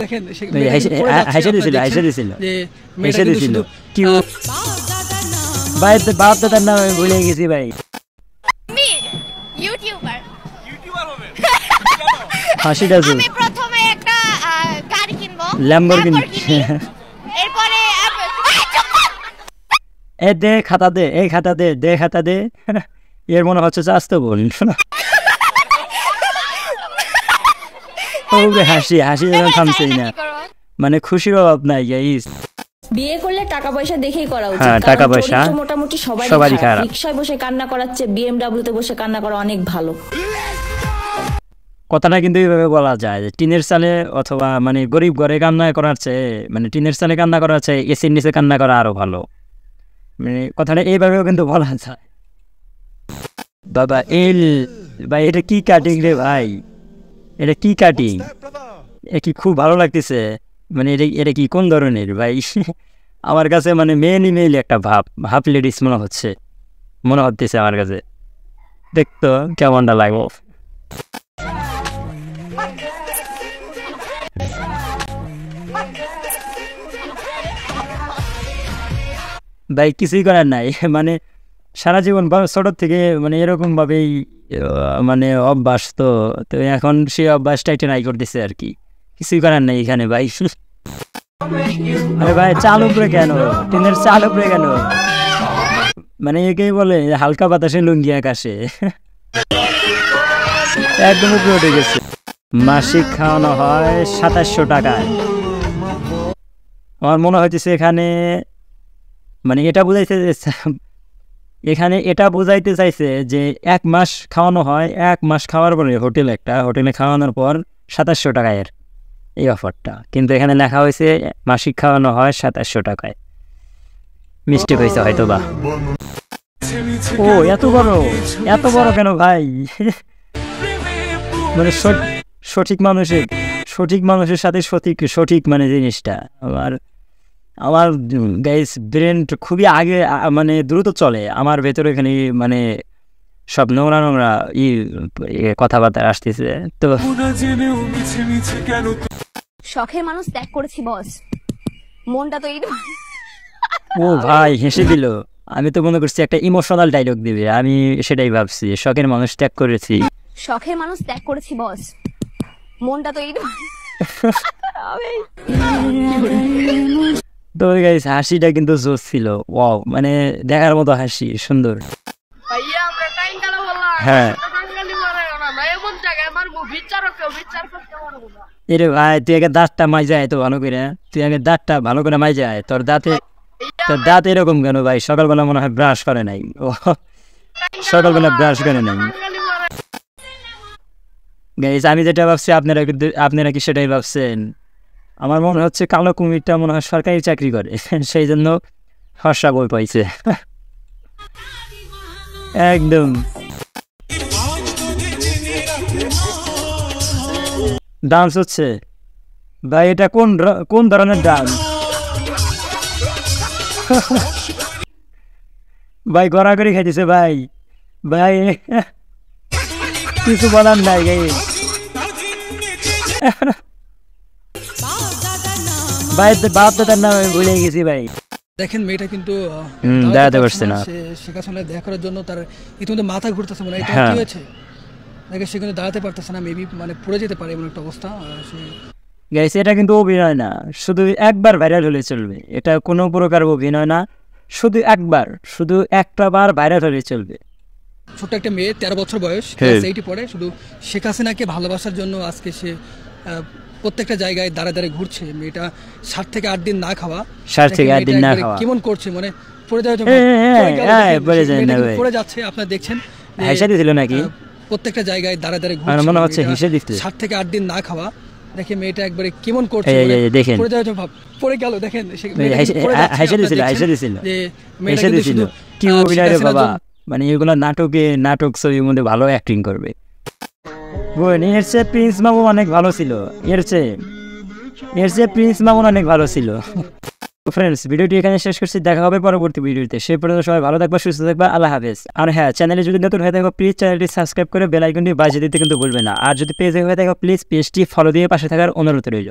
দেখেন হাসে দিছিল কি ভাই বাপ তো তার নাম ভুলে গেছি ভাই। হাসিটা আমি প্রথমে একটা গাড়ি কিনবো, ল্যাম্বরগিনি। এরপরে এ দে খাতা দে, এই খাতা দে, দে খাতা দে। এর মনে হচ্ছে চাস্তো বল হাসি হাসি যেন থামছেই না, মানে খুশির অভাব নাই গাইস। বিয়ে করলে টাকা পয়সা দেখেই করা উচিত। হ্যাঁ, টাকা পয়সা মোটামুটি সবারই খারাপ। রিকশায় বসে কান্না করার চেয়ে বিএমডব্লিউতে বসে কান্না করা অনেক ভালো। কথাটা কিন্তু এইভাবে বলা যায় যে টিনের চালে অথবা মানে গরিব ঘরে কান্না করার চেয়ে, মানে টিনের চালে কান্না করার চেয়ে এসির নিচে কান্না করা আরো ভালো। মানে কথাটা এইভাবেও কিন্তু বলা যায়। বাবা এল ভাই, এটা কি কাটিং রে ভাই, এটা কি কাটিং, এ কি খুব ভালো লাগতেছে। মানে এটা কি কোন ধরনের ভাই? আমার কাছে মানে মেইল একটা ভাব লেডিস মনে হচ্ছে আমার কাছে। দেখতো কেমনটা লাগবো ভাই, কিছুই করার নাই। মানে সারা জীবন ছোট থেকে মানে এরকম ভাবেই মানে অভ্যাস, তো এখন সেই অভ্যাসটা ট্রাই করতেছে আর কি। কিছুই করার নাই এখানে ভাই। আরে ভাই চাল উপরে কেন, টিনের চাল উপরে কেন? মানে একেই বলে হালকা বাতাসে লুঙ্গি আকাশে। একদম উপরে উঠে গেছে। মাসিক খাওয়ানো হয় 2700 টাকায়। আমার মনে হইতেছে এখানে মানে এটা বুঝাইতে চাইছে যে 1 মাস খাওয়ানো হয়, 1 মাস খাওয়ার পরে হোটেলে খাওয়ানোর পর 2700 টাকায় এই অফারটা। কিন্তু এখানে লেখা হয়েছে মাসিক খাওয়ানো হয় 2700 টাকায়। মিস্টেক হয়েছে হয়তো বা। ও এত বড় কেন ভাই? মানে সঠিক মানুষের সাথে সঠিক মানে জিনিসটা আমার গাইস ব্রেন খুবই আগে, মানে দ্রুত চলে আমার ভেতরে। এখানে মানে সব নোংরা কথাবার্তা আসতেছে। তো শখের মানুষ ত্যাগ করেছি বস, মনটা তো ও ভাই হেসে দিল। আমি তো মনে করছি একটা ইমোশনাল ডায়লগ দিবে, আমি সেটাই ভাবছি। শখের মানুষ ত্যাগ করেছি বস, মনটা তো তো গাইস হাসিটা কিন্তু জোস ছিল। ওয়াও, মানে দেখার মতো হাসি, সুন্দর। হ্যাঁ এরে ভাই, তুই আগে দাঁতটা মাইজায় তো ভালো করে, মাইজায়। তোর দাঁত এরকম কেন ভাই? সকালবেলা মনে হয় ব্রাশ করে নাই। গাইস আমি যেটা ভাবছি আপনারা কি সেটাই ভাবছেন? আমার মনে হচ্ছে কালো কুমিরটা মনে হয় সরকারি চাকরি করে, সেই জন্য ফর্সা বই পাইছে। একদম ডান্স হচ্ছে ভাই, এটা কোন ধরনের ডান্স? ভাই গড়াগড়ি খাইতেছে ভাই কিছু বলার নাই গাই। ভাই বাপ তো তার নাম ভুলে গেছি ভাই। দেখেন মেয়েটা কিন্তু দাঁড়াতে পারছে না, শেখাশোনা দেখা করার জন্য তার ইতিমধ্যে মাথা ঘুরতেছে, মানে এটা কি হয়েছে দেখে সে কিন্তু দাঁড়াতে পারতেছে না। মেবি মানে পড়ে যেতে পারে এমন একটা অবস্থা। গাইস এটা কিন্তু অভিনয় না, শুধু একবার ভাইরাল হলে চলবে। এটা কোনো প্রকার অভিনয় না, শুধু একটা বার ভাইরাল হলে চলবে। ছোট্ট একটা মেয়ে 13 বছর বয়স, ক্লাস 8 পড়ে, শুধু শেখ হাসিনাকে ভালোবাসার জন্য আজকে সে প্রত্যেকটা জায়গায় দাঁড়ায় ঘুরছে। মেয়েটা 7 থেকে 8 দিন না খাওয়া, কেমন করছে, মানে পড়ে যাচ্ছে। আপনারা দেখছেন নাকি প্রত্যেকটা জায়গায় দাঁড়ায় ঘুরছে, মনে হচ্ছে 7 থেকে 8 দিন না খাওয়া। দেখে মেয়েটা একবারে কেমন করছে, পড়ে গেল। দেখেন কি অভিনয় রে বাবা, মানে এগুলো নাটক ছবির মধ্যে ভালো অ্যাক্টিং করবে। এর চেয়ে প্রিন্স মামুন অনেক ভালো ছিল। ফ্রেন্ডস ভিডিওটি এখানে শেষ করছি, দেখা হবে পরবর্তী ভিডিওতে। সেই পর্যন্ত সবাই ভালো থাকবা, সুস্থ থাকবা, আল্লাহ হাফেজ। আর হ্যাঁ, চ্যানেলে যদি নতুন হয়ে থাকো প্লিজ চ্যানেলটি সাবস্ক্রাইব করে বেল আইকনটি বাজিয়ে দিতে কিন্তু ভুলবে না। আর যদি পেজে হয়ে থাকো প্লিজ পেজটি ফলো দিয়ে পাশে থাকার অনুরোধ রইল।